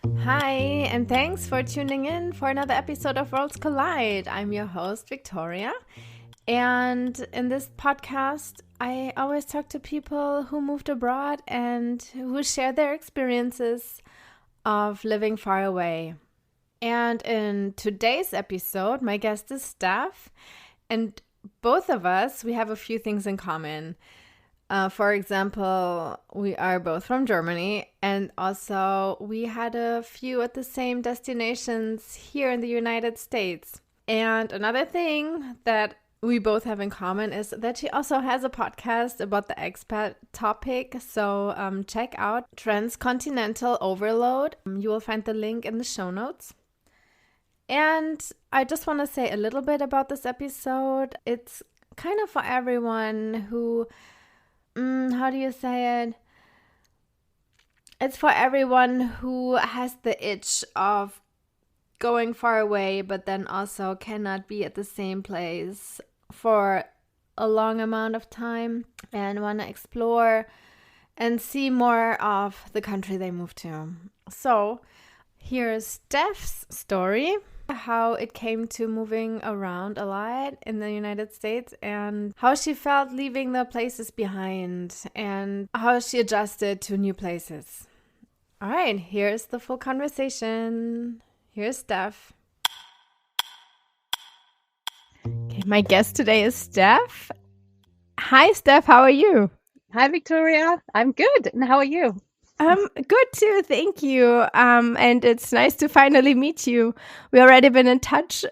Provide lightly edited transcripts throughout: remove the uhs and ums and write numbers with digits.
Hi, and thanks for tuning in for another episode of Worlds Collide. I'm your host, Victoria. And in this podcast, I always talk to people who moved abroad and who share their experiences of living far away. And in today's episode, my guest is Steph, and both of us, we have a few things in common. For example, we are both from Germany, and also we had a few at the same destinations here in the United States. And another thing that we both have in common is that she also has a podcast about the expat topic. So check out Transcontinental Overload. You will find the link in the show notes. And I just want to say a little bit about this episode. It's kind of for everyone who how do you say it? It's for everyone who has the itch of going far away, but then also cannot be at the same place for a long amount of time and want to explore and see more of the country they moved to. So here's Steph's story, how it came to moving around a lot in the United States and how she felt leaving the places behind and how she adjusted to new places. All right, here's the full conversation. Here's Steph. Okay, my guest today is Steph. Hi, Steph. How are you? Hi, Victoria. I'm good. And how are you? Good too, thank you. And it's nice to finally meet you. We already been in touch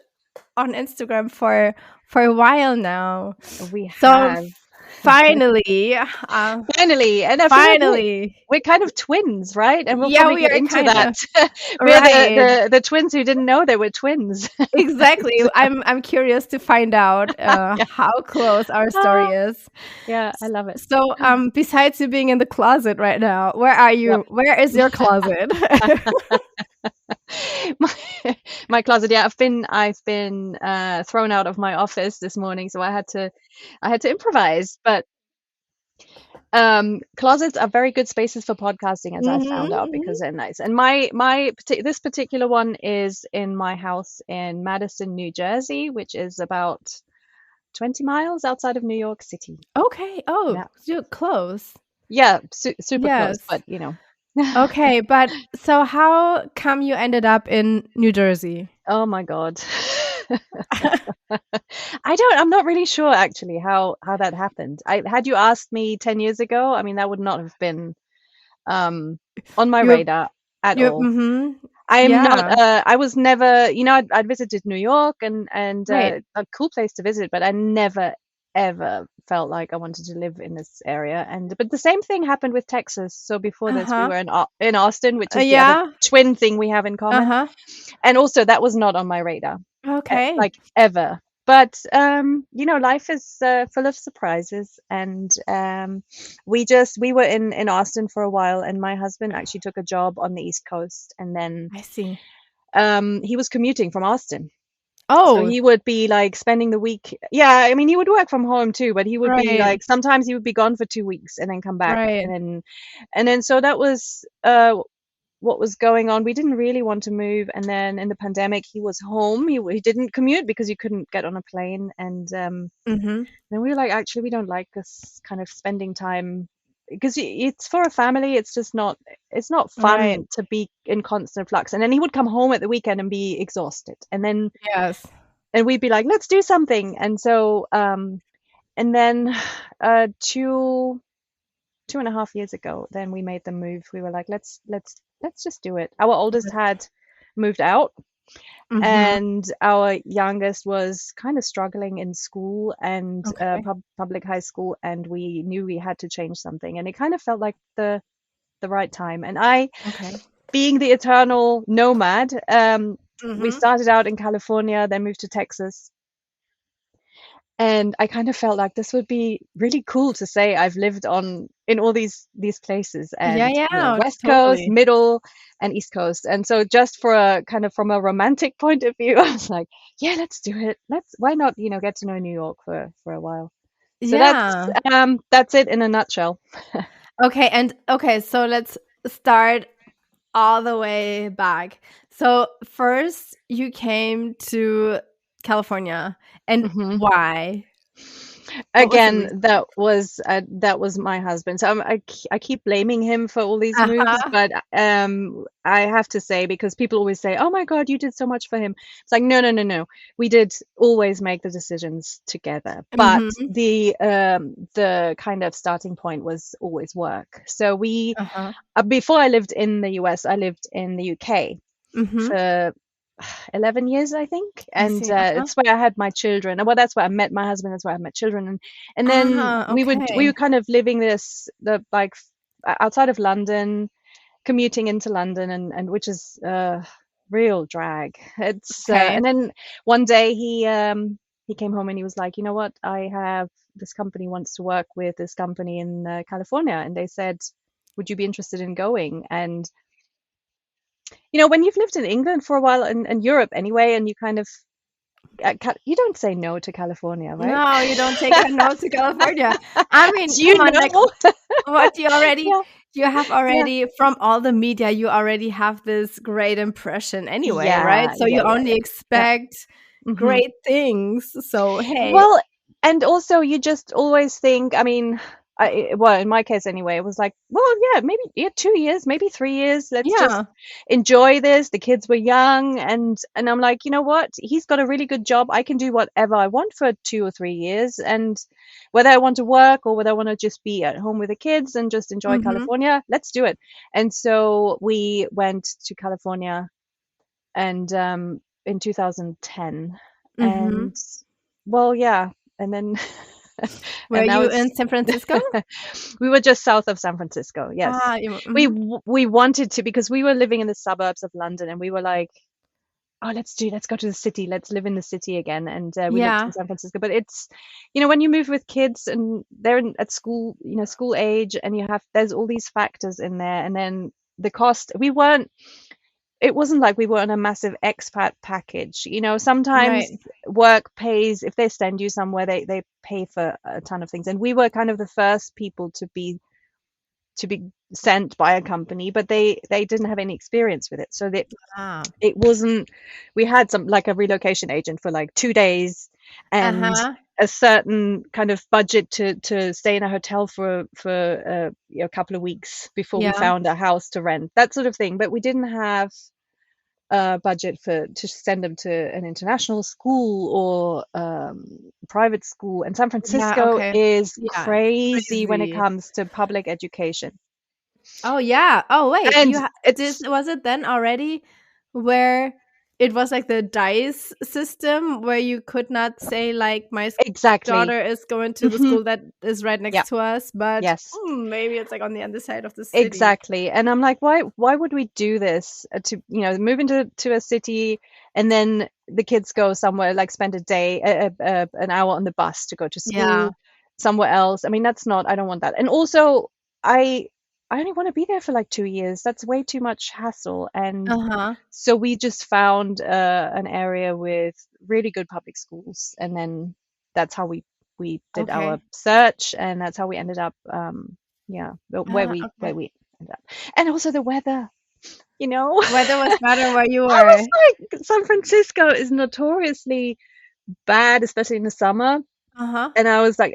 on Instagram for a while now. We So have. finally, Finally. And I feel like we're kind of twins, right? And we'll probably we get are into kind that. of We're right. the twins who didn't know they were twins. Exactly. So, I'm curious to find out yeah. how close our story Ah, is. yeah, I love it. So, besides you being in the closet right now, where are Yep. you? Where is your closet? My, my closet. Yeah, I've been thrown out of my office this morning, so I had to improvise. But closets are very good spaces for podcasting, as I found out, Mhm. because they're nice. And this particular one is in my house in Madison, New Jersey, which is about 20 miles outside of New York City. Okay. Oh, Yeah, you're close. yeah, super close, Yes. but you know. Okay, but so how come you ended up in New Jersey? Oh my God. I'm not really sure actually how that happened. Had you asked me 10 years ago, I mean, that would not have been on my You, radar at you, all. mm-hmm. I'm not, Yeah, I was never, I'd visited New York and right. a cool place to visit, but I never ever felt like I wanted to live in this area. But the same thing happened with Texas. So before this, we Uh-huh. were in Austin, which is the other Yeah. twin thing we have in common. Uh-huh. And also that was not on my radar, Okay. like ever. But life is full of surprises, and we were in Austin for a while, and my husband actually took a job on the East Coast, and then I see. he was commuting from Austin. So Oh, he would be like spending the week. Yeah, I mean, he would work from home too, but he would be right. like, sometimes he would be gone for 2 weeks and then come back. Right. And then so that was what was going on. We didn't really want to move. And then in the pandemic, he was home. He didn't commute because you couldn't get on a plane. And Mm-hmm. then we were like, actually, we don't like this kind of spending time, because it's for a family. It's not Right. fun to be in constant flux. And then he would come home at the weekend and be exhausted. Yes. And we'd be like, let's do something. And so and then 2.5 years ago, then we made the move. We were like, let's just do it. Our oldest had moved out, Mm-hmm. and our youngest was kind of struggling in school and Okay. public high school, and we knew we had to change something, and it kind of felt like the right time. And I, Okay. being the eternal nomad, we Mm-hmm. started out in California, then moved to Texas. And I kind of felt like this would be really cool to say I've lived in all these places, Yeah, and yeah, West Coast, totally. Middle, and East Coast. And so just for a kind of from a romantic point of view, I was like, yeah, let's do it. Why not, get to know New York for a while. So Yeah. that's it in a nutshell. Okay, so let's start all the way back. So first you came to California, and Hmm. why? What was the Again, reason? that was my husband. So I keep blaming him for all these moves, Uh-huh. but I have to say, because people always say, "Oh my God, you did so much for him." It's like, no, no, no, no. We did always make the decisions together, but Mhm. the kind of starting point was always work. So we Uh-huh. before I lived in the US, I lived in the UK Mhm. for 11 years, I think. I And see. Uh-huh. it's where I had my children. Well, that's where I met my husband. That's where I met children. And then Ah, we were okay. kind of living the like outside of London, commuting into London, and which is real drag. It's Okay. and then one day he came home and he was like, you know what? I have this company wants to work with this company in California, and they said, would you be interested in going? And when you've lived in England for a while and Europe anyway, and you kind of you don't say no to California, right? No, you don't take a no to California. I mean, Do come you on, like know? what Yeah, you have yeah, already from all the media, you already have this great impression anyway, right? yeah, So yeah, you yeah, only yeah, yeah. expect Hmm. great things. So hey, Well, and also you just always think, I mean, well, in my case anyway, it was like, well, yeah, maybe, yeah, 2 years, maybe 3 years. Let's just yeah. enjoy this. The kids were young, and I'm like, you know what? He's got a really good job. I can do whatever I want for 2 or 3 years, and whether I want to work or whether I want to just be at home with the kids and just enjoy Mhm. California, let's do it. And so we went to California, and in 2010, Mhm. and well, yeah, and then Were and now you it's in San Francisco? we were just south of San Francisco. Yes, Ah, you mhm. we wanted to, because we were living in the suburbs of London, and we were like, oh, let's go to the city, let's live in the city again. And we looked in Yeah. San Francisco, but it's, when you move with kids and they're at school, school age, and there's all these factors in there, and then the cost. It wasn't like we were on a massive expat package. Sometimes Right. work pays, if they send you somewhere, they pay for a ton of things. And we were kind of the first people to be sent by a company, but they didn't have any experience with it. So that Ah. it wasn't, we had some, like, a relocation agent for like 2 days, and Uh-huh. a certain kind of budget to stay in a hotel for a couple of weeks before we Yeah. found a house to rent, that sort of thing. But we didn't have budget to send them to an international school or private school. And San Yeah, Francisco okay. is Yeah, it's crazy when it crazy. comes to public education. Oh, yeah. Oh, wait, And you ha this it's was it then already where it was like the dice system where you could not say like exactly. daughter is going to the Hmm. school that is right Yeah. next to us, but Yes. maybe it's like on the other side of the city. Exactly. And I'm like, why would we do this, to, move into to a city, and then the kids go somewhere, like spend a day, an hour on the bus to go to Yeah. school somewhere else. I mean, I don't want that. And also, I I only want to be there for like 2 years. That's way too much hassle. And Uh-huh. so we just found an area with really good public schools, and then that's how we did our Okay. search, and that's how we ended up, yeah, where Ah, where okay. we ended up. And also the weather, you know. Weather was better where you I was were. like, San Francisco is notoriously bad, especially in the summer. Uh-huh. And I was like,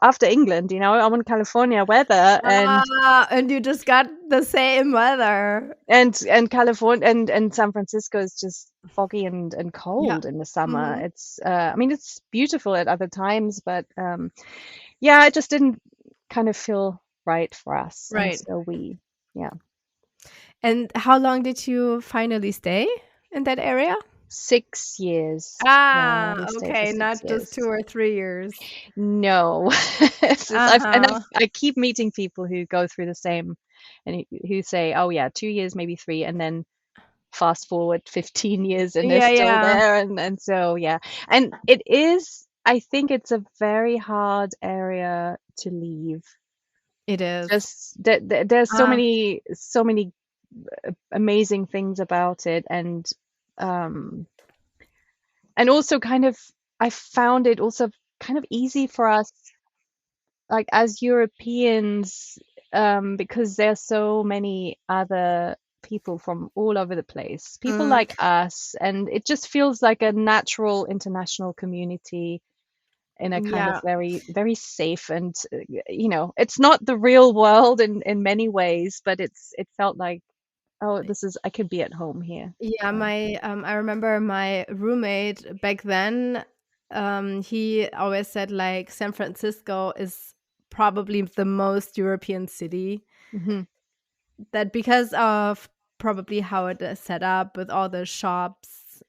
after England, I want California weather. and Ah, and you just got the same weather. and California and San Francisco is just foggy and Yeah. cold in the summer. Mhm. It's I mean, it's beautiful at other times, but yeah, it just didn't kind of feel right for us. And Right. so yeah, And how long did you finally stay in that area? 6 years. Yeah, Ah, we stayed for okay, six not just 2 years. or 3 years. No, Uh-huh. I keep meeting people who go through the same, and who say, oh yeah, 2 years, maybe three, and then fast forward 15 years and they're Yeah, still yeah, there. And so yeah, and I think it's a very hard area to leave. it is. Just there's so Ah, many amazing things about it. Um and also kind of, I found it also kind of easy for us, like as Europeans, because there's so many other people from all over the place, people Mm, like us, and it just feels like a natural international community in a kind of yeah. very, very safe and it's not the real world in many ways, but it felt like, oh, this is, I could be at home here. Yeah, So, I remember my roommate back then, he always said like San Francisco is probably the most European city, hmm that because of probably how it is set up with all the shops,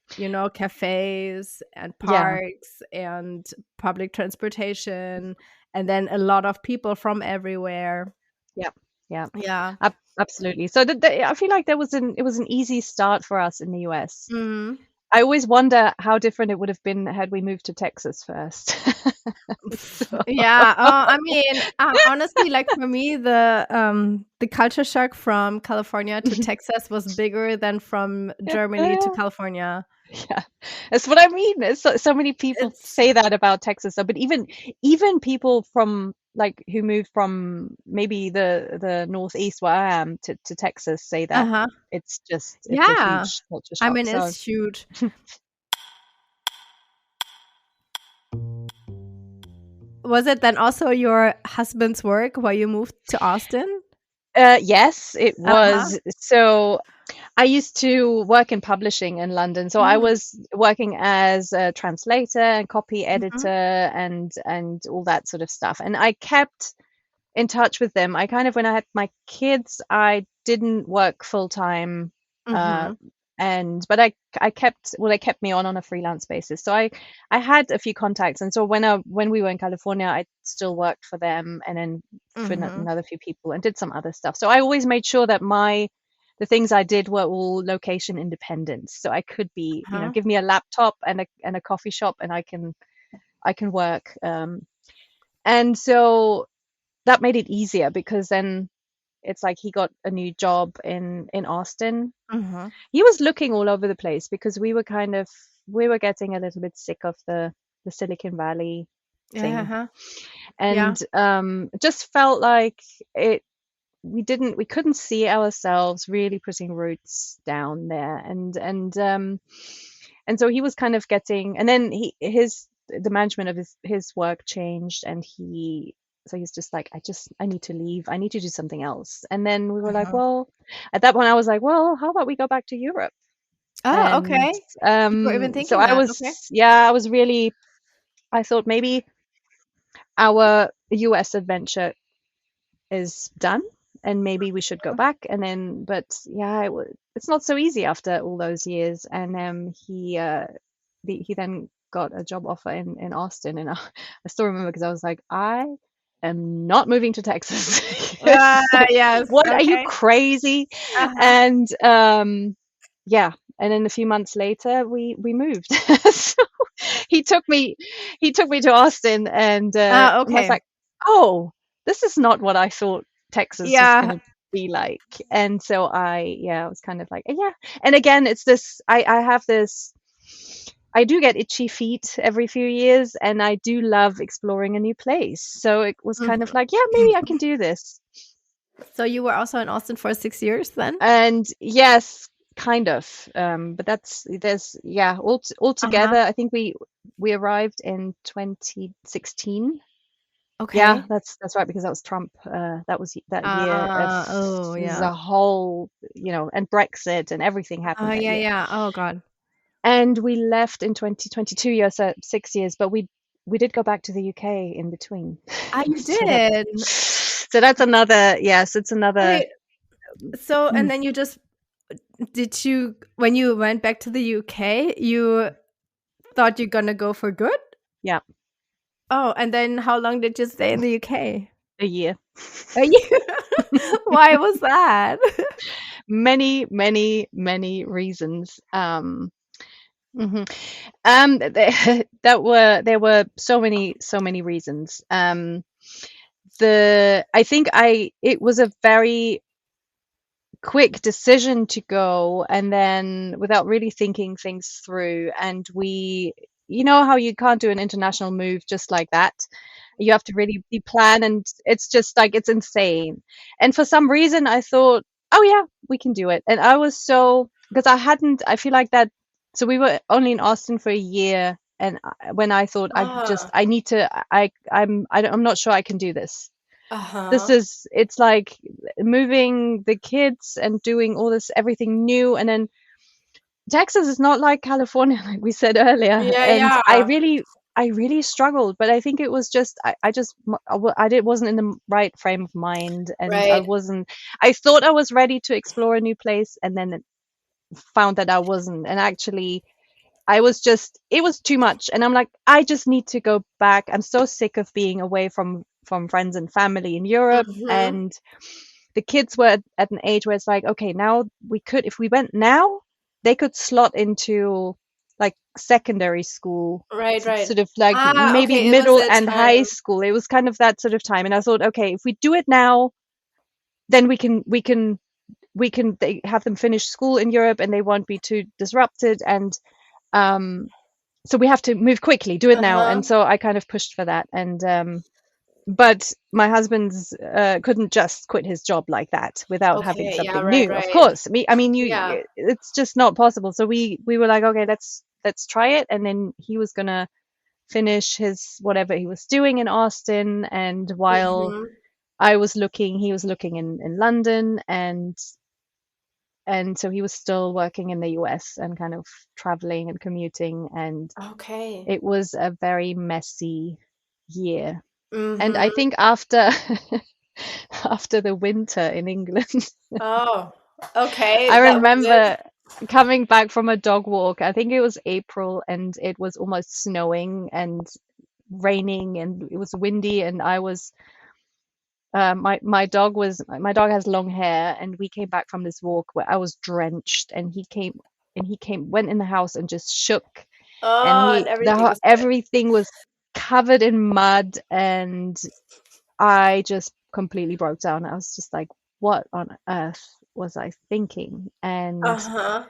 cafes and yeah, parks and public transportation, and then a lot of people from everywhere. yeah, yeah, Yeah. absolutely. So I feel like it was an easy start for us in the US. Mhm. I always wonder how different it would have been had we moved to Texas first. So, Yeah, I mean, honestly, like for me, the culture shock from California to Texas was bigger than from Germany to California. yeah, that's what I mean. So many people It's say that about Texas, but even people from like who moved from maybe the northeast where I am to Texas say that uh-huh. it's a Yeah. huge culture I shock. mean, So it's huge. Was it then also your husband's work while you moved to Austin? yes, it Uh-huh. was. So I used to work in publishing in London, so I Mm, was working as a translator and copy editor mhm, and all that sort of stuff. And I kept in touch with them. I kind of, when I had my kids, I didn't work full time, uh, mhm, and but I kept, well, they kept me on a freelance basis. So I had a few contacts, and so when we were in California, I still worked for them, and then for mhm, another few people, and did some other stuff. So I always made sure that the things I did were all location independent. So I could be, uh-huh, give me a laptop and a coffee shop, and I can work. And so that made it easier because then it's like he got a new job in Austin. mhm. He was looking all over the place because we were getting a little bit sick of the Silicon Valley Yeah, thing, uh-huh. Yeah. and just felt like it we couldn't see ourselves really putting roots down there, and so he was kind of getting, and then the management of his work changed, and he's just like, I need to leave, I need to do something else. And then we were like, Uh-huh. well, at that point I was like, well, how about we go back to Europe? Oh, And okay. You were even so thinking that. Okay. I was really, I thought maybe our US adventure is done and maybe we should go back. And then, but yeah, it's not so easy after all those years. And he then got a job offer in Austin, and I still remember because I was like, I am not moving to Texas. Ah, It's like, yes. what, are you Okay. crazy? Uh-huh. And yeah, and then a few months later we moved. So he took me he took me to Austin, Ah, and I was okay. like, oh, this is not what I thought Texas was Yeah. going to be like. And so I was kind of like, yeah. And again, it's this, I have this, I do get itchy feet every few years, and I do love exploring a new place. So it was kind of Mhm. like, yeah, maybe I can do this. So you were also in Austin for 6 years then? And yes, kind of. But yeah, Uh-huh. altogether, I think we arrived in 2016. Yeah, Okay. that's right, because that was Trump. That was that year of Oh, yeah. the whole, and Brexit and everything Oh, happened that yeah, year. yeah. Oh, God. And we left in 2022, years, so 6 years, but we did go back to the UK in between. Ah, you So did. that's another, yes, it's another. Wait, so and Mm, then did you when you went back to the UK, you thought you're gonna go for good? yeah, Oh, and then how long did you stay in the UK? a year. A year. Why was that? Many, many, many reasons. Mhm. There were so many reasons. I think it was a very quick decision to go, and then without really thinking things through. And you know how you can't do an international move just like that. You have to really be planned, and it's just like, it's insane. And for some reason, I thought, oh yeah, we can do it. And I was so, because I feel like that. So we were only in Austin for a year, and when I thought Ah, I need to, I'm not sure I can do this. uh-huh. It's like moving the kids and doing all this, everything new. And then Texas is not like California, like we said earlier. Yeah, And yeah. I really struggled, but I think it was just, I just, I did, wasn't in the right frame of mind. And Right. I thought I was ready to explore a new place, and then found that I wasn't. And actually, it was too much. And I'm like, I just need to go back. I'm so sick of being away from friends and family in Europe. Mm-hmm. And the kids were at an age where it's like, okay, now we could, if we went now, they could slot into like secondary school, Right, right. sort of like Ah, maybe okay, it was middle that and high time. school. It was kind of that sort of time. And I thought, okay, if we do it now, then they have them finish school in Europe and they won't be too disrupted. And um, so we have to move quickly, do it now. And Uh-huh. so I kind of pushed for that. And but my husband's couldn't just quit his job like that without having Okay, yeah, something right, new. Of right. course, I mean, Yeah. it's just not possible. So we were like, okay, let's try it. And then he was gonna finish his whatever he was doing in Austin, and while Mm-hmm. I was looking, he was looking in London, and so he was still working in the US and kind of traveling and commuting, and Okay. it was a very messy year. And I Mm-hmm. think after after the winter in England, Oh, okay. I That was it. remember coming back from a dog walk. I think it was April, and it was almost snowing and raining, and it was windy, and I was my dog has long hair, and we came back from this walk where I was drenched, and he came went in the house and just shook, and Oh, and everything is wet. everything was covered in mud, and I just completely broke down. I was just like, what on earth was I thinking? And Uh-huh.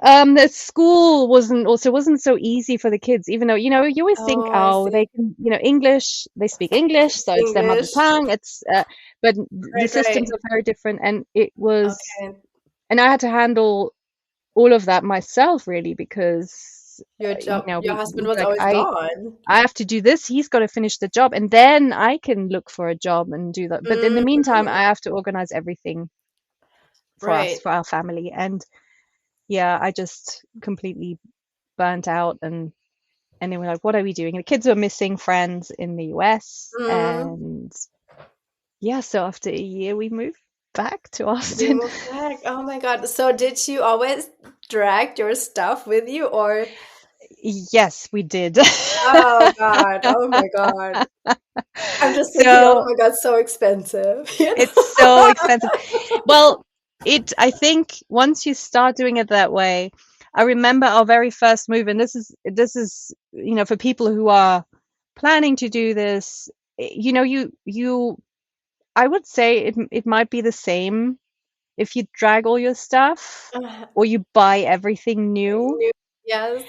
the school wasn't so easy for the kids, even though, you always think, Oh, I oh, see. they can, English, they speak English, so it's their mother English. tongue. But the Right, systems right. are very different, and it was, Okay. and I had to handle all of that myself, really, because Your job, your husband we was like, always gone. I have to do this. He's got to finish the job, and then I can look for a job and do that. But in the meantime, Mm-hmm. I have to organize everything for us, Right. for our family. And yeah, I just completely burnt out. And they were like, what are we doing? And the kids were missing friends in the US. Mm. And yeah, so after a year, we moved back to You Austin. moved back. Oh my God. So did you always drag your stuff with you or? Yes, we did. Oh God. Oh my God. I'm just thinking, oh So my God, so expensive. You it's so expensive. Well, I think once you start doing it that way, I remember our very first move, and this is, for people who are planning to do this, I would say it might be the same if you drag all your stuff Uh, or you buy everything new. yes.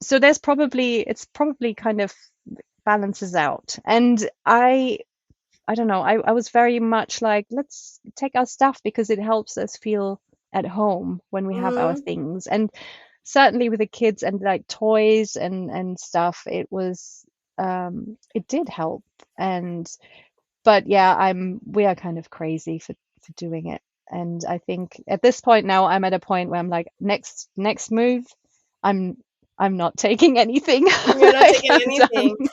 So it's probably kind of balances out. And I don't know, I was very much like, let's take our stuff because it helps us feel at home when we have our Mm, things. And certainly with the kids and like toys and stuff, it did help. And but yeah, we are kind of crazy for doing it. And I think at this point now, I'm at a point where I'm like, next move, I'm I'm not taking anything. you're not Like, taking I'm done. anything.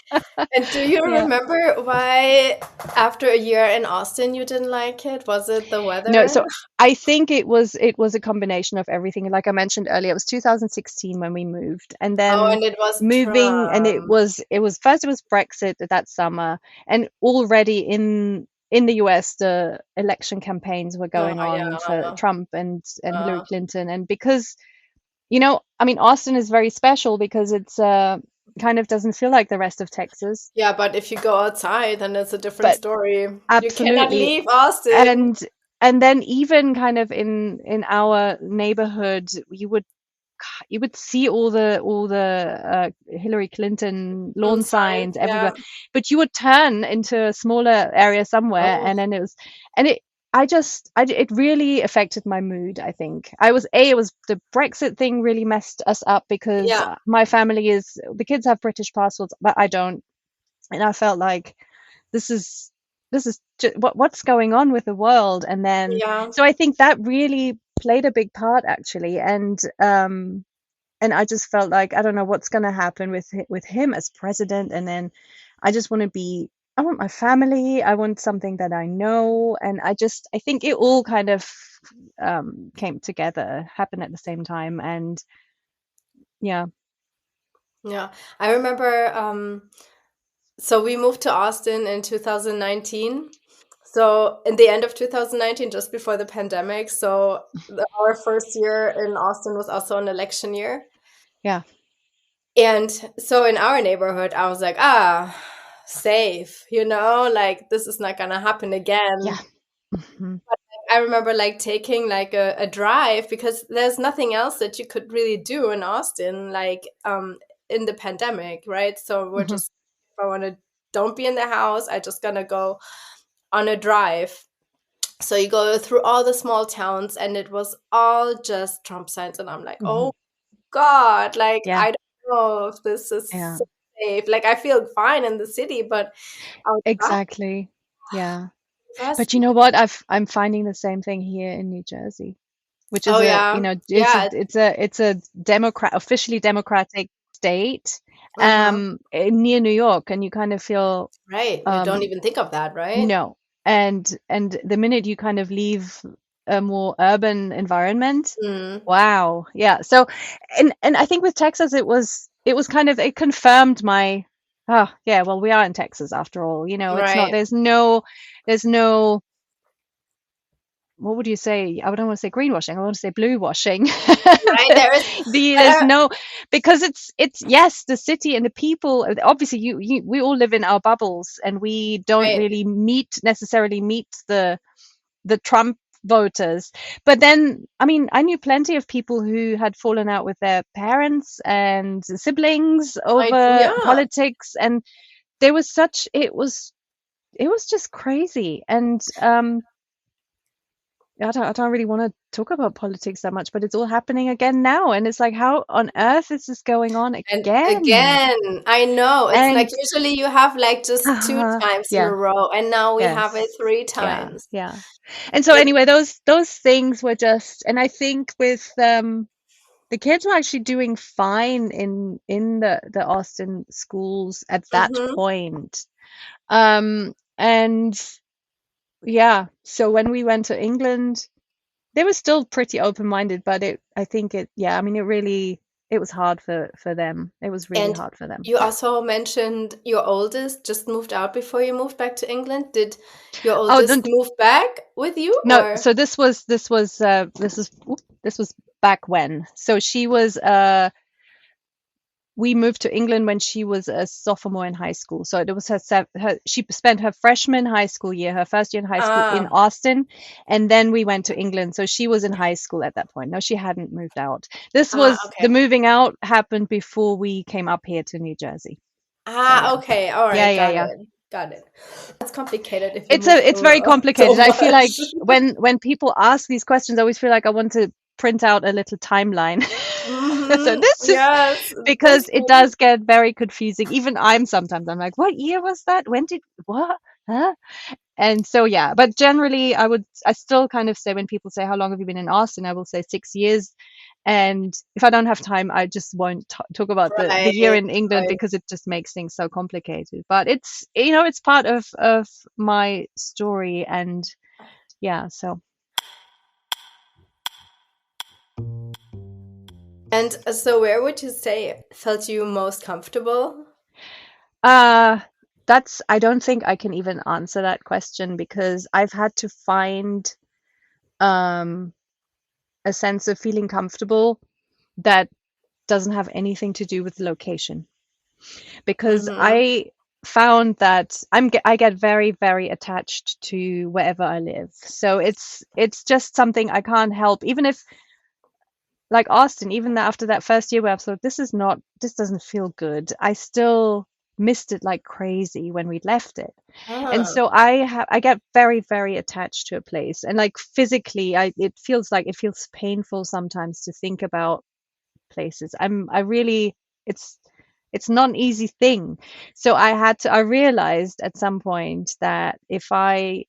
And do you Yeah. remember why after a year in Austin you didn't like it? Was it the No, weather? so I think it was a combination of everything. Like I mentioned earlier, it was 2016 when we moved, and Oh, then and it was moving, and it Trump. was it was first it was Brexit that summer, and already in the US the election campaigns were Oh, going on for yeah. Trump and Hillary Uh, Clinton, and because I mean, Austin is very special because it's kind of doesn't feel like the rest of Texas, yeah, but if you go outside, then it's a different but story. You cannot absolutely. leave Austin. And then even kind of in our neighborhood, you would see all the Hillary Clinton Mm, lawn signs, signs yeah. everywhere, but you would turn into a smaller area somewhere, Oh, and then it was, and it really affected my mood, I think. It was the Brexit thing really messed us up because Yeah. my family the kids have British passports, but I don't. And I felt like this is, what's going on with the world? And then, Yeah. so I think that really played a big part actually. And I just felt like I don't know what's going to happen with him as president. And then I just want to be, I want my family. I want something that I know. And I think it all kind of came together, happened at the same time. And yeah, Yeah. I remember so we moved to Austin in 2019. So in the end of 2019, just before the pandemic. So our first year in Austin was also an election year. yeah, And so in our neighborhood, I was like, safe, like this is not gonna happen yeah. again. Hmm. I remember like taking like a drive because there's nothing else that you could really do in Austin, like in the pandemic, right? So we're Hmm. just, if I want to don't be in the house, I just gonna go on a drive. So you go through all the small towns and it was all just Trump signs. And I'm like, Hmm. oh God, like Yeah, I don't know if this is yeah, so safe. Like I feel fine in the city, but outside, exactly. Yeah. that's, But you know what? I'm finding the same thing here in New Jersey, which is oh yeah. Yeah. it's a officially democratic state, Uh-huh. near New York, and you kind of feel, Right. You don't um, even think of that, right? no, and the minute you kind of leave a more urban environment, Mm, wow, yeah. So, and I think with Texas, it was kind of, it confirmed my, oh yeah, well, we are in Texas after all, it's not, right. there's no, what would you say? I don't want to say greenwashing. I want to say blue washing. Right. There is There's there, no, because it's yes, the city and the people. Obviously, we all live in our bubbles, and we don't right. really necessarily meet the Trump voters. But then, I mean, I knew plenty of people who had fallen out with their parents and siblings over Yeah. politics, and there was such it was just crazy. And I don't really want to talk about politics that much, but it's all happening again now. And it's like, how on earth is this going on And again? again, I know it's like And usually you have like just two times in a yeah, row, and now we have it yes, three yeah, times. yeah. And so It, anyway, those things were just, and I think with the kids were actually doing fine in the Austin schools at that mhm. point. And yeah, so when we went to England, they were still pretty open-minded, but I think yeah, I mean, it was hard for them. It was really And hard for them. you also mentioned your oldest just moved out before you moved back to England. Did your Oh, oldest move back with you no, or? so this was back when. So we moved to England when she was a sophomore in high school. So it was she spent her freshman high school year, her first year in high school in Ah, Austin, and then we went to England. So she was in high school at that point. No, she hadn't moved out. The okay. moving out happened before we came up here to New Jersey. So Ah, yeah. okay. All Yeah, right. yeah, Got yeah. it. Got it. It's complicated if you move It's very so, so complicated. I feel like much. when people ask these questions, I always feel like I want to print out a little timeline. So Hmm. this is, Yes, this because it one. does get very confusing. Even I'm like, what year was that? When did what? Huh? And so yeah, but generally I still kind of say, when people say how long have you been in Austin, I will say 6 years. And if I don't have time, I just won't talk about the year Right, in England, right. because it just makes things so complicated. But it's, it's part of my story. And yeah, so And so, where would you say felt you most comfortable? uh that's, I don't think I can even answer that question, because I've had to find um a sense of feeling comfortable that doesn't have anything to do with the location, because Hmm. I found that I get very, very attached to wherever I live. So it's just something I can't help. Even if, like Austin, even after that first year where I thought, this doesn't feel good, I still missed it like crazy when we left it. And Ah, so I get very, very attached to a place, and like physically, it feels painful sometimes to think about places. I really, it's it's not an easy thing. So I realized at some point that if I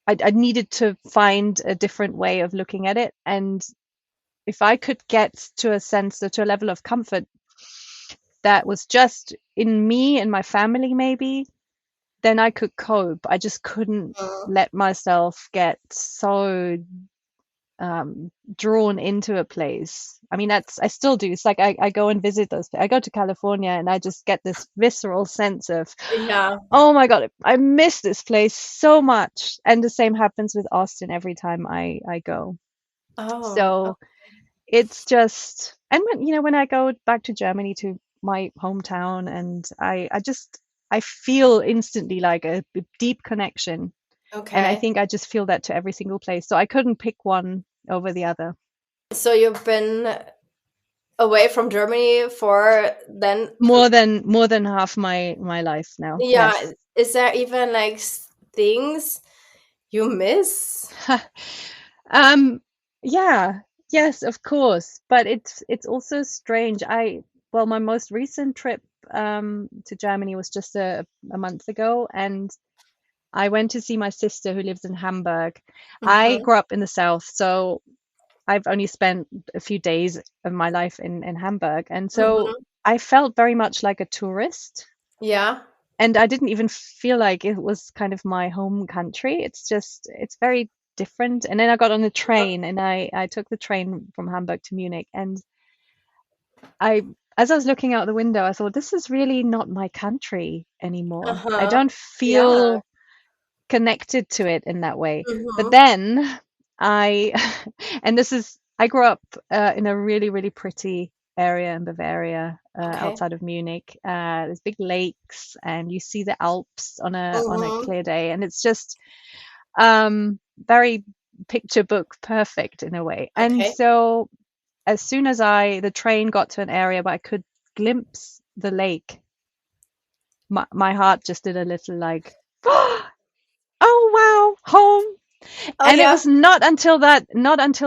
needed to find a different way of looking at it, and if I could get to a sense, to a level of comfort that was just in me and my family, maybe, then I could cope. I just couldn't mm, let myself get so drawn into a place. I mean, I still do. It's like I go and visit those. I go to California and I just get this visceral sense of, yeah. oh my God, I miss this place so much. And the same happens with Austin every time I go. Oh, So it's just, and when I go back to Germany, to my hometown, and I feel instantly like a deep connection. And I okay. think I just feel that to every single place. So I couldn't pick one over the other. So you've been away from Germany for then, More than half my life now. yeah. Yes. Is there even like things you miss? Um, yeah, yes, of course. But it's also strange. Well, my most recent trip to Germany was just a month ago, and I went to see my sister who lives in Hamburg. I Mm-hmm. grew up in the south, so I've only spent a few days of my life in Hamburg, and so Mm-hmm. I felt very much like a tourist. Yeah. And I didn't even feel like it was kind of my home country. It's very different. And then I got on a train, and I took the train from Hamburg to Munich, and I as I was looking out the window, I thought, this is really not my country anymore. I Uh-huh. don't Yeah. feel connected to it in that way. But Mm-hmm. then I, and I grew up in a really, really pretty area in Bavaria, Okay. outside of Munich. There's big lakes, and you see the Alps on a Mm-hmm. clear day, and it's just very picture book perfect in a way. And Okay. so as soon as the train got to an area where I could glimpse the lake, my heart just did a little like, oh wow, home. Oh And it yeah. was not until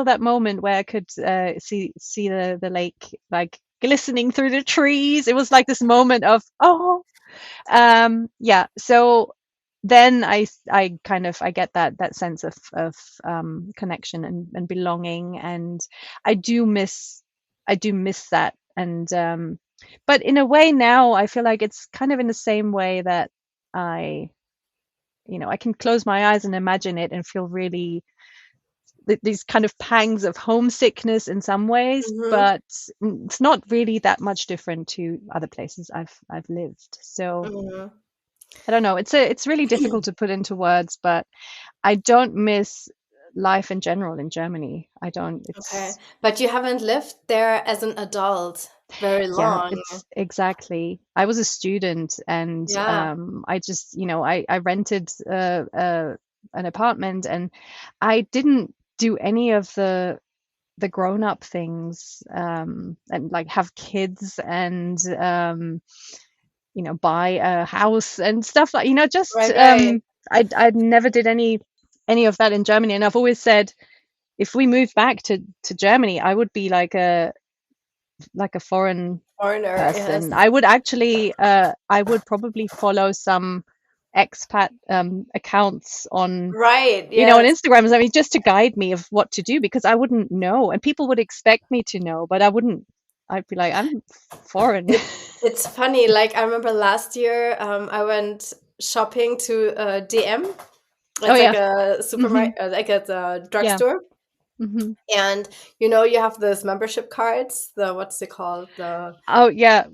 that moment where I could see the lake like glistening through the trees. It was like this moment of, oh, yeah. So then I kind of I get that sense of connection and belonging, and I do miss I do miss that. And but in a way now I feel like it's kind of in the same way that I I can close my eyes and imagine it and feel really these kind of pangs of homesickness in some ways, Mm-hmm. but it's not really that much different to other places I've lived. So Mm-hmm. I don't know. It's really difficult to put into words, but I don't miss life in general in Germany. I don't. Okay. It's But you haven't lived there as an adult very Yeah, long. it's exactly. I was a student, and Yeah. I just, I rented an apartment, and I didn't do any of the grown-up things, and like have kids, and buy a house and stuff, like, just Right, right. I never did any of that in Germany. And I've always said, if we moved back to Germany, I would be like a foreign Foreigner, yes. person. I would probably follow some expat accounts Right, on yes. Instagram, I mean, just to guide me of what to do, because I wouldn't know, and people would expect me to know, but I wouldn't. I'd be like, I'm foreign. It's funny, like I remember last year, I went shopping to DM. Oh It's like yeah. a Hmm. supermarket, like at a Yeah. drugstore. Hmm. And you have those membership cards, the what's it called? The Oh yeah.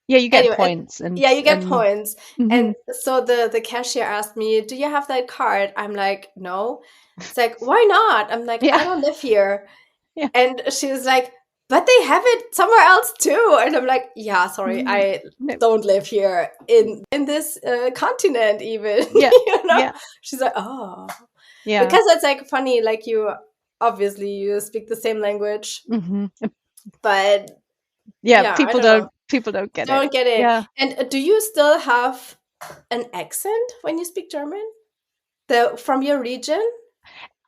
Yeah, you get anyway, and points, yeah, you get and points. And hmm. so the cashier asked me, "Do you have that card?" I'm like, "No." It's like, "Why not?" I'm like, "I Yeah. don't live here." Yeah. And she was like, "But they have it somewhere else too." And I'm like, "Yeah, sorry, Mm, I no. don't live here in this continent even." Yeah. you know? Yeah. She's like, "Oh." Yeah. Because it's like funny, like obviously you speak the same language, Hmm. but Yeah, yeah, I people don't don't know. People don't get it. Don't get it. Yeah. And do you still have an accent when you speak German? From your region?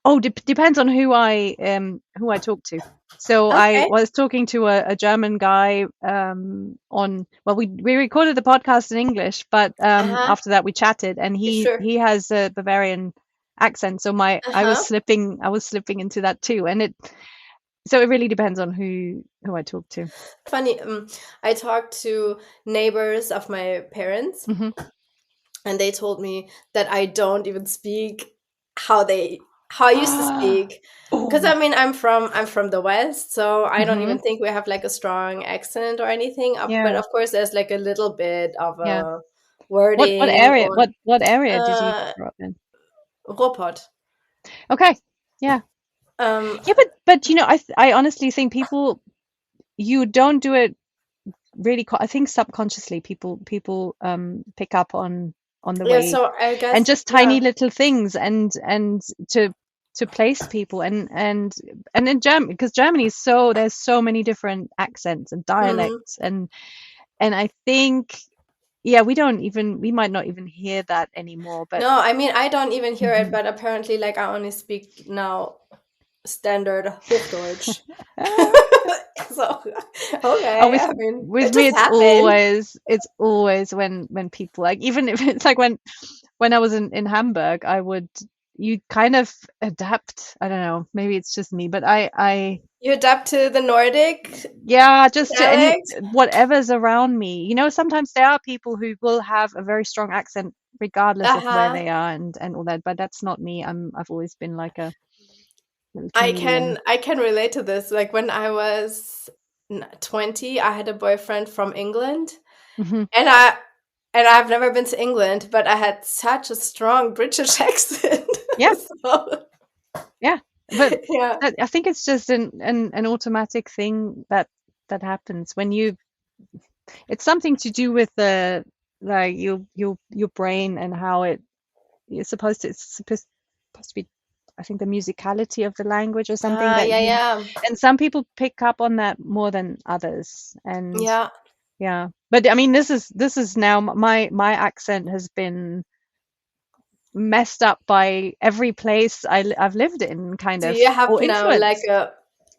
Oh, depends on who I talk to. So I Okay. was talking to a German guy on, well, we recorded the podcast in English, but Uh-huh. after that we chatted, and Sure. he has a Bavarian accent, so my Uh-huh. I was slipping into that too, and it really depends on who I talk to. Funny. I talked to neighbors of my parents, Hmm. and they told me that I don't even speak how they how I used to speak. Because I Oh. mean, I'm from the West, so I don't Hmm. even think we have like a strong accent or anything. But Yeah, of course, there's like a little bit of yeah. a What wording area? or What area did you uh, grow up in? Ruhrpott. Okay. Yeah. Um, Yeah, but I honestly think people, you don't do it really I think subconsciously people pick up on the yeah, way, so I and guess, just tiny yeah. little things, and to place people, and in Germany, because Germany is so, there's so many different accents and Mhm. dialects, and I think, yeah, we might not even hear that anymore, but No, I mean, I don't even hear it, mhm. but apparently, like, I only speak now standard Hochdeutsch. Ah, So, oh, okay, I mean, with it me just happened. it's always when people, like, even if it's like when I was in Hamburg, you kind of adapt. I don't know, maybe it's just me, but I You adapt to the Nordic yeah, just to any dialect. whatever's around me. Sometimes there are people who will have a very strong accent regardless of where Uh-huh. they are, and all that, but that's not me. I've always been like a little I chameleon. can I can relate to this. Like when I was 20, I had a boyfriend from England, Hmm. and I've never been to England, but I had such a strong British accent. Yeah, So, yeah, but yeah. I think it's just an automatic thing that happens when you. It's something to do with the, like, your brain, and how it's supposed to be, I think, the musicality of the language or something, Ah, that yeah, you, yeah. and some people pick up on that more than others, and Yeah. yeah. But I mean, this is now, my accent has been messed up by every place I've lived in, kind Do of, you have or now like influenced. a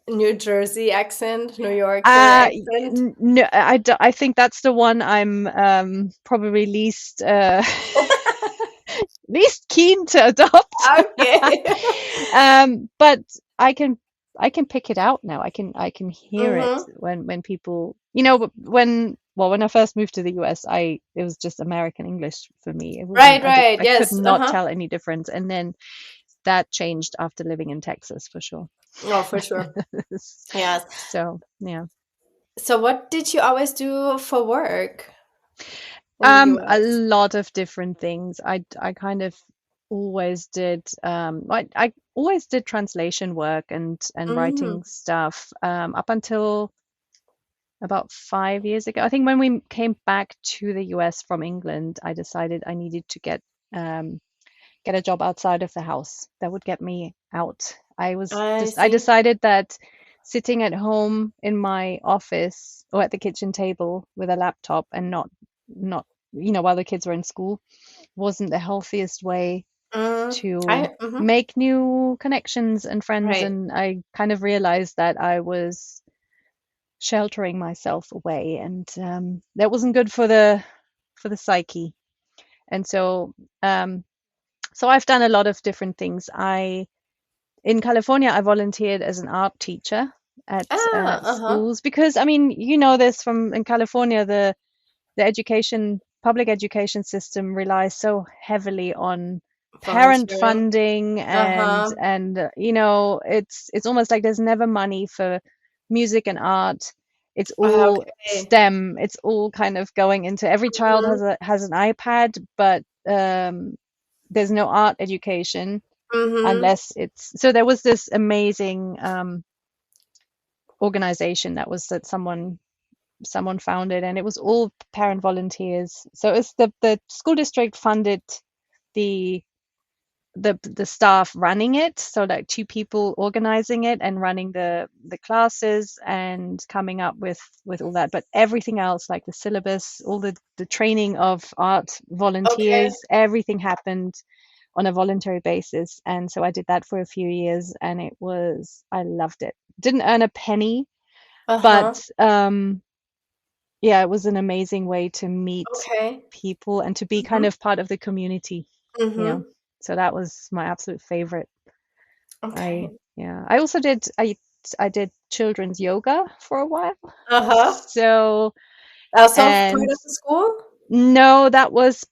New Jersey accent, New Yorker accent? No, I think that's the one I'm probably least keen to adopt. Okay. But I can I can pick it out now. I can hear it Mm-hmm. when people, when I first moved to the US, it was just American English for me. It wasn't Right, right. I could Yes. not Uh-huh. tell any difference, and then that changed after living in Texas, for sure. Oh, for sure. Yes. So, yeah. So what did you always do for work in the A US? lot of different things. I kind of always did, I always did translation work and Mm. writing stuff, up until about 5 years ago. I think when we came back to the US from England, I decided I needed to um, get a job outside of the house that would get me out. I I see. decided that sitting at home in my office or at the kitchen table with a laptop, and not while the kids were in school, wasn't the healthiest way to make new connections and friends. Right. And I kind of realized that I was sheltering myself away, and that wasn't good for the psyche. And um, so I've done a lot of different things. In California, I volunteered as an art teacher Ah, at uh-huh. schools, because I mean, you know this from in California, the public education system relies so heavily on parent Volunteering. funding, Uh-huh. it's almost like there's never money for music and art. It's Ah, all okay. STEM. It's all kind of going into, every child Mm-hmm. has an iPad, but there's no art education Mm-hmm. unless it's, so there was this amazing organization that someone founded, and it was all parent volunteers. So it's the school district funded the the staff running it, so like two people organizing it and running the classes and coming up with all that. But everything else, like the syllabus, all the training of art Okay. volunteers, everything happened on a voluntary basis. And so I did that for a few years, and I loved it. Didn't earn a penny, but Uh-huh. yeah, it was an amazing way to meet Okay. people and to be kind Mm-hmm. of part of the community, you know. Mm-hmm. So that was my absolute favorite. Okay. I also I did children's yoga for a while. Uh-huh. So, Also part and of the school? no, that was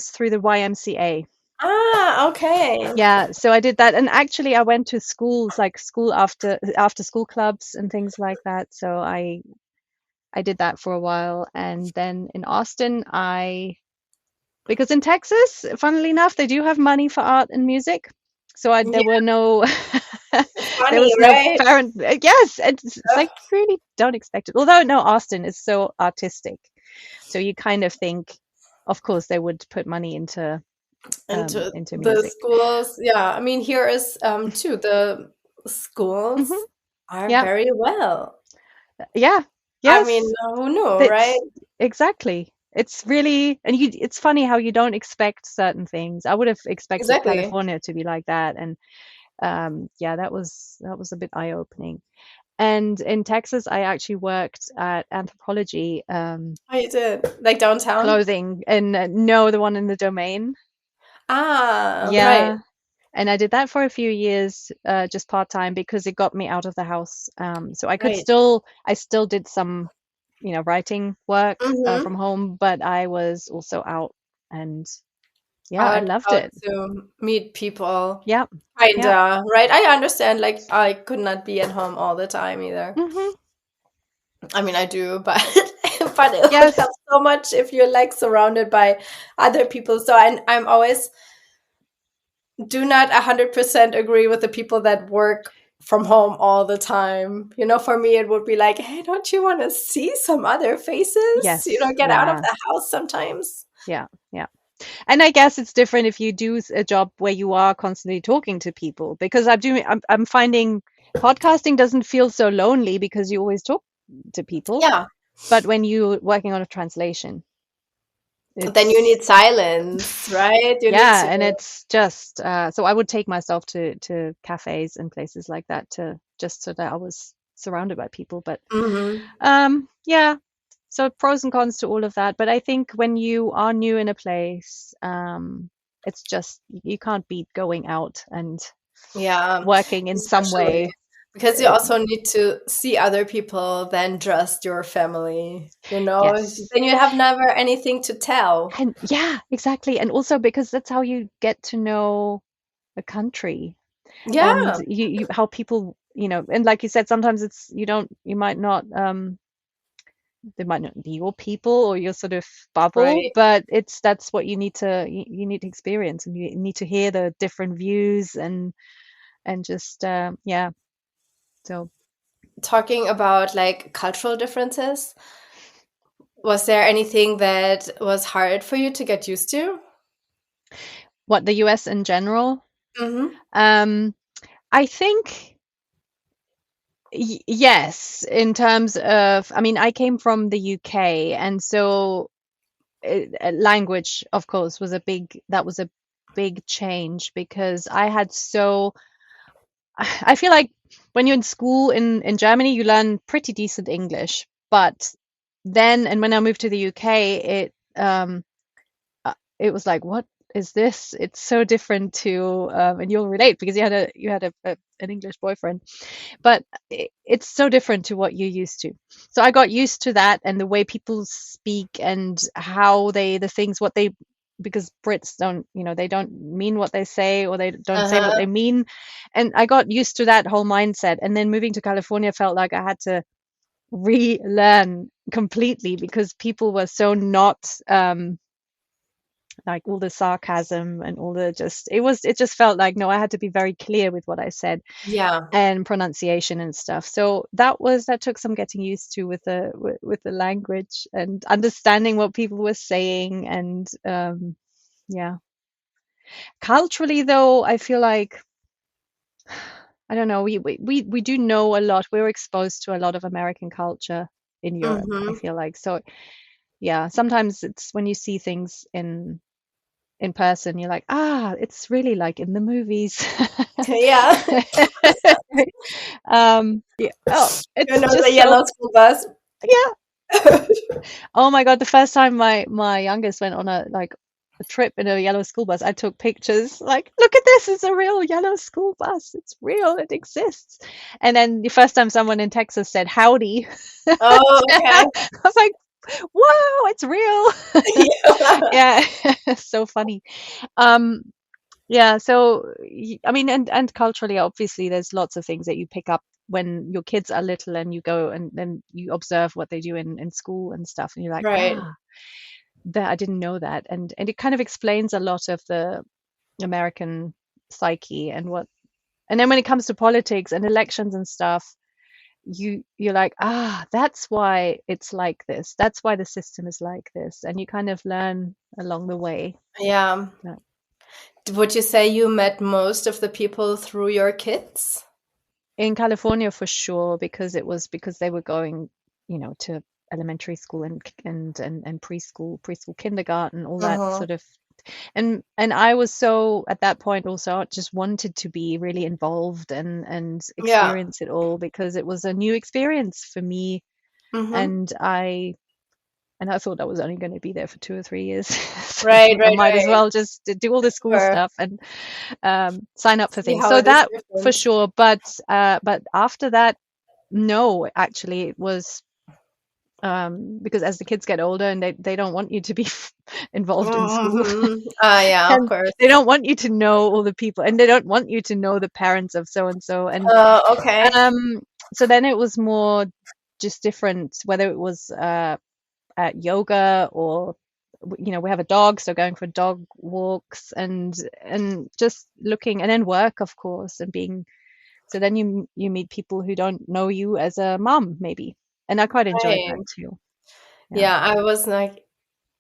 through the YMCA. Ah, okay. Yeah, so I did that, and actually I went to schools, like school after school clubs and things like that. So I did that for a while, and then in Austin because in Texas, funnily enough, they do have money for art and music. So there Yeah, were no there funny, was no right? parent. Yes, it's like you really don't expect it. Although no, Austin is so artistic, so you kind of think, of course, they would put money Into into the music. schools. Yeah, I mean, here is too, the Hmm. schools are Yeah, very well. yeah, I mean, yes. who knew, right? That's exactly. It's really, and it's funny how you don't expect certain things. I would have expected Exactly. California to be like that, and yeah, that was a bit eye-opening. And in Texas, I actually worked at Anthropology, Oh, you did. Like downtown? clothing, and no, the one in the Domain. Ah, right, Yeah, and I did that for a few years, just part-time because it got me out of the house. So right. I still did some, writing work Mm-hmm. from home, but I was also out, and yeah, I loved Out it. to meet people. Yeah, yeah. Kinda, right? I understand, like, I could not be at home all the time either. Hmm. I mean, I do, but but it would help Yes, so much if you're like surrounded by other people. So I'm always do not 100% agree with the people that work from home all the time. For me, it would be like, hey, don't you want to see some other faces? yes, Get out of yeah, the house sometimes. yeah, yeah. And I guess it's different if you do a job where you are constantly talking to people, because I'm finding podcasting doesn't feel so lonely because you always talk to people. Yeah. But when you're working on a translation, Then you it's need silence, right? You need yeah, to. and it's just so I would take myself to cafes and places like that to just so that I was surrounded by people. But Mhm. yeah, so pros and cons to all of that. But I think when you are new in a place, it's just you can't beat going out and Yeah, working in some especially way. because you Uh, also need to see other people than just your family, yes. Then you have never anything to tell. And yeah, exactly. And also because that's how you get to know a country, and Yeah, you how people, and like you said, sometimes you might not they might not be your people or your sort of bubble, right. but that's what you need to experience, and you need to hear the different views, and just yeah. So Talking about like cultural differences, was there anything that was hard for you to get used to? what, the US in general? Hmm. um I think yes, in terms of, I mean, I came from the UK, and so language, of course, was a big change, because I feel like when you're in school in Germany, you learn pretty decent English, but then, and when I moved to the UK, it was like, what is this? It's so different to, and you'll relate because an English boyfriend, but it's so different to what you're used to. So I got used to that, and the way people speak, and how the things, what they, because Brits don't, they don't mean what they say, or they don't say what Uh-huh. they mean. And I got used to that whole mindset. And then moving to California felt like I had to relearn completely, because people were so not, like, all the sarcasm and all the just, it just felt like, no, I had to be very clear with what I said, Yeah. and pronunciation and stuff. So that took some getting used to, with the language, and understanding what people were saying, and yeah. Culturally, though, I feel like, I don't know, we do know a lot. We're exposed to a lot of American culture in Europe, I Mm-hmm. feel like. So yeah, sometimes it's when you see things in person, you're like, ah, it's really like in the movies. Yeah. Yeah, oh, You it's know, the just so, yellow school bus. yeah. Oh my God, the first time my youngest went on a trip in a yellow school bus, I took pictures like, look at this, it's a real yellow school bus. It's real, it exists. And then the first time someone in Texas said howdy, Oh, okay. I was like, whoa, it's real. Yeah. Yeah, so funny. Um, yeah, so I mean, and culturally, obviously, there's lots of things that you pick up when your kids are little and you go and then you observe what they do in school and stuff, and you're like, Right. ah, that I didn't know that, and it kind of explains a lot of the American psyche and what. And then when it comes to politics and elections and stuff, you're like, ah, that's why it's like this. That's why the system is like this, and you kind of learn along the way. Yeah. That Would you say you met most of the people through your kids? in California for sure, because they were going, to elementary school and preschool, kindergarten, all that Uh-huh. sort of. And I was so at that point also just wanted to be really involved and Yeah. experience it all because it was a new experience for me, Mm-hmm. and I thought I was only going to be there for 2 or 3 years. So I Right, thought I right, might as right. well just do all the school Sure. stuff and sign up for See things. how So it is that for different. sure. But after that, no, actually, it was because as the kids get older and they don't want you to be involved in school, Mm-hmm. Ah, yeah, of and course. they don't want you to know all the people, and they don't want you to know the parents of so and so. And Okay. um, so then it was more just different, whether it was at yoga or we have a dog, so going for dog walks and just looking, and then work, of course, and being, so then you meet people who don't know you as a mom maybe, and I quite enjoyed that Right. too. Yeah. Yeah, I was like,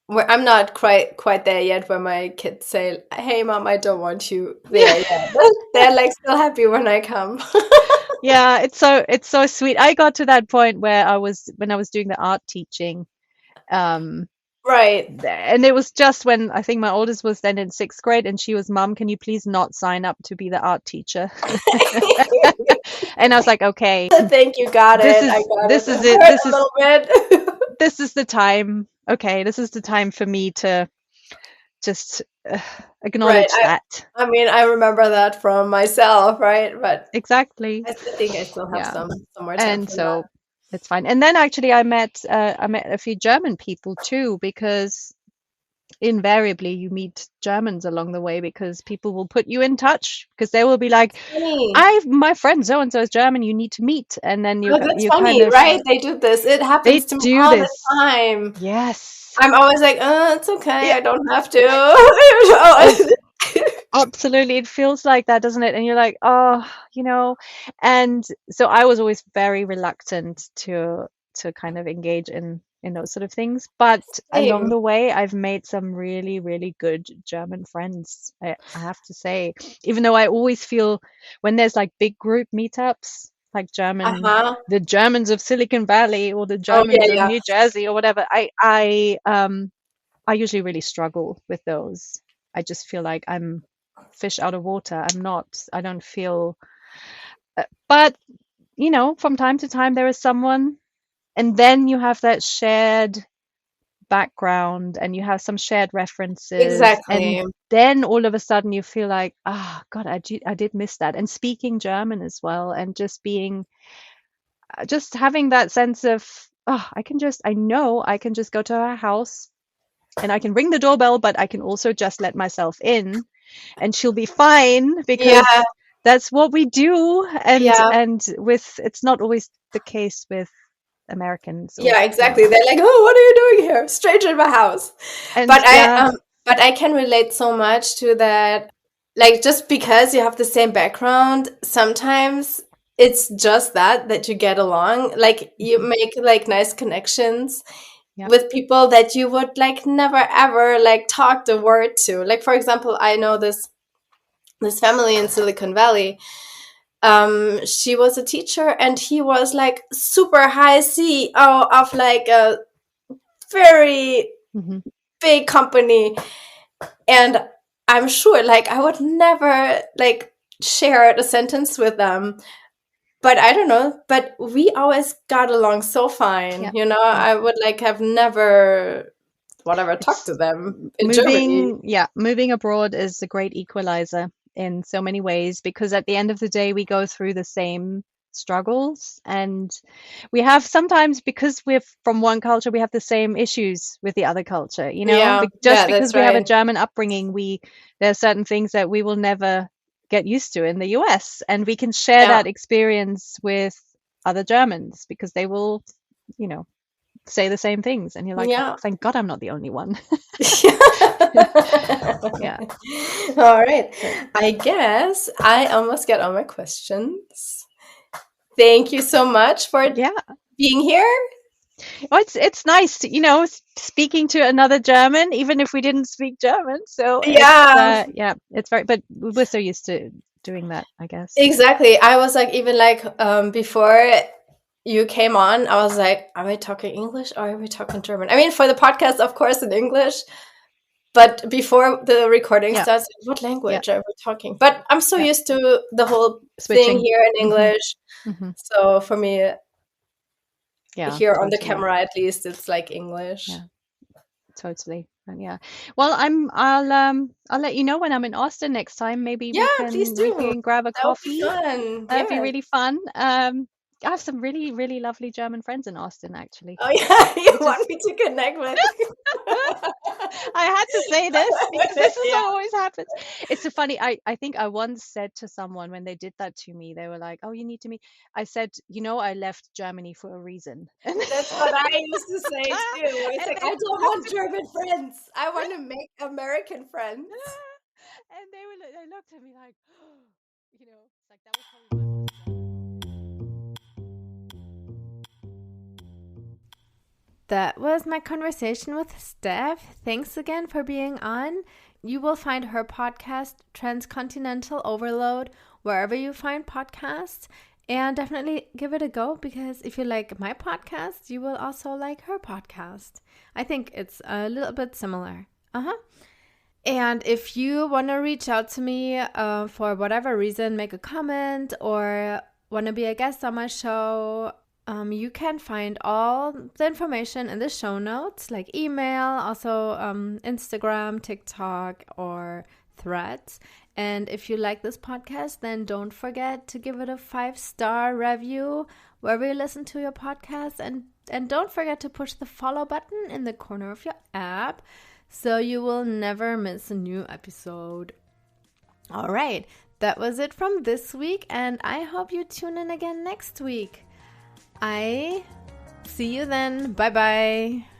I'm not quite there yet where my kids say, "Hey, mom, I don't want you there yet." They're like still happy when I come. Yeah, it's so sweet. I got to that point where when I was doing the art teaching, um Right. and it was just when I think my oldest was then in 6th grade, and she was, Mom, can you please not sign up to be the art teacher? And I was like, okay, I think you got this it. I is got it. this is It it. hurt a little bit. This is the time. Okay, this is the time for me to just Right. acknowledge I that. I mean, I remember that from myself, right? But Exactly. I still think I still have Yeah. some more time And for that. so it's fine. And then actually I met a few German people too, because invariably you meet Germans along the way, because people will put you in touch, because they will be like, Funny. I my friend so and so is German, you need to meet. And then Oh, that's you kind funny, of, right? They do this. It happens they to me do all the this. time. Yes. I'm always like, it's okay. Yeah. I don't have to. Oh, absolutely. It feels like that, doesn't it? And you're like, oh, and so I was always very reluctant to kind of engage in those sort of things. But along Same. the way, I've made some really, really good German friends, I have to say. Even though I always feel when there's like big group meetups, like Uh-huh. the Germans of Silicon Valley or the Oh, yeah, Germans of yeah. New Jersey or whatever, I usually really struggle with those. I just feel like I'm fish out of water. I don't feel, but from time to time there is someone, and then you have that shared background and you have some shared references, and Exactly. then all of a sudden you feel like, ah, God, I did miss that. And speaking German as well, and just being, just having that sense of, oh, I know I can just go to her house and I can ring the doorbell, but I can also just let myself in and she'll be fine, Yeah, because that's what we do. And yeah. it's not always the case with Americans, or Yeah, exactly. They're like, "Oh, what are you doing here? Stranger in my house." and But yeah, I can relate so much to that. Like, just because you have the same background, sometimes it's just that you get along. Like, you make like nice connections, with people that you would like never ever like talk the word to. Like, for example, I know this family in Silicon Valley. She was a teacher and he was like super high CEO of like a very big company. And I'm sure like I would never like share a sentence with them. But I don't know, but we always got along so fine. You know, I would like have never talked to them in Germany. Moving abroad is a great equalizer in so many ways, because at the end of the day, we go through the same struggles, and we have sometimes, because we're from one culture, we have the same issues with the other culture, you know. Because we have a German upbringing, there are certain things that we will never get used to in the US, and we can share that experience with other Germans, because they will, you know, say the same things, and you're like, oh, thank God I'm not the only one. All right. I guess I almost got all my questions. Thank you so much for being here. Oh, it's nice to, you know, speaking to another German, even if we didn't speak German. So it's very, but we're so used to doing that, I guess. Exactly. I was like, even like before you came on, I was like, are we talking English or are we talking German? I mean, for the podcast, of course, in English. But before the recording starts, what language are we talking? But I'm so used to the whole thing here in English. So for me, here on the camera, at least, it's like English. Yeah, totally. And well, I'll let you know when I'm in Austin next time. Maybe we can grab a coffee. That'd be really fun. I have some really, really lovely German friends in Austin, actually. Oh yeah, you want me to connect with? I had to say this because this is what always happens. It's so funny. I think I once said to someone when they did that to me, they were like, "Oh, you need to meet." I said, "You know, I left Germany for a reason." And that's what I used to say too. It's like, I don't want German friends. I want to make American friends. And they looked at me like, you know, it's like that was probably my most. That was my conversation with Steph. Thanks again for being on. You will find her podcast, Transcontinental Overload, wherever you find podcasts. And definitely give it a go, because if you like my podcast, you will also like her podcast. I think it's a little bit similar. And if you want to reach out to me for whatever reason, make a comment or want to be a guest on my show, you can find all the information in the show notes, like email, also Instagram, TikTok, or Threads. And if you like this podcast, then don't forget to give it a 5-star review wherever you listen to your podcast. And don't forget to push the follow button in the corner of your app so you will never miss a new episode. All right, that was it from this week, and I hope you tune in again next week. I see you then. Bye-bye.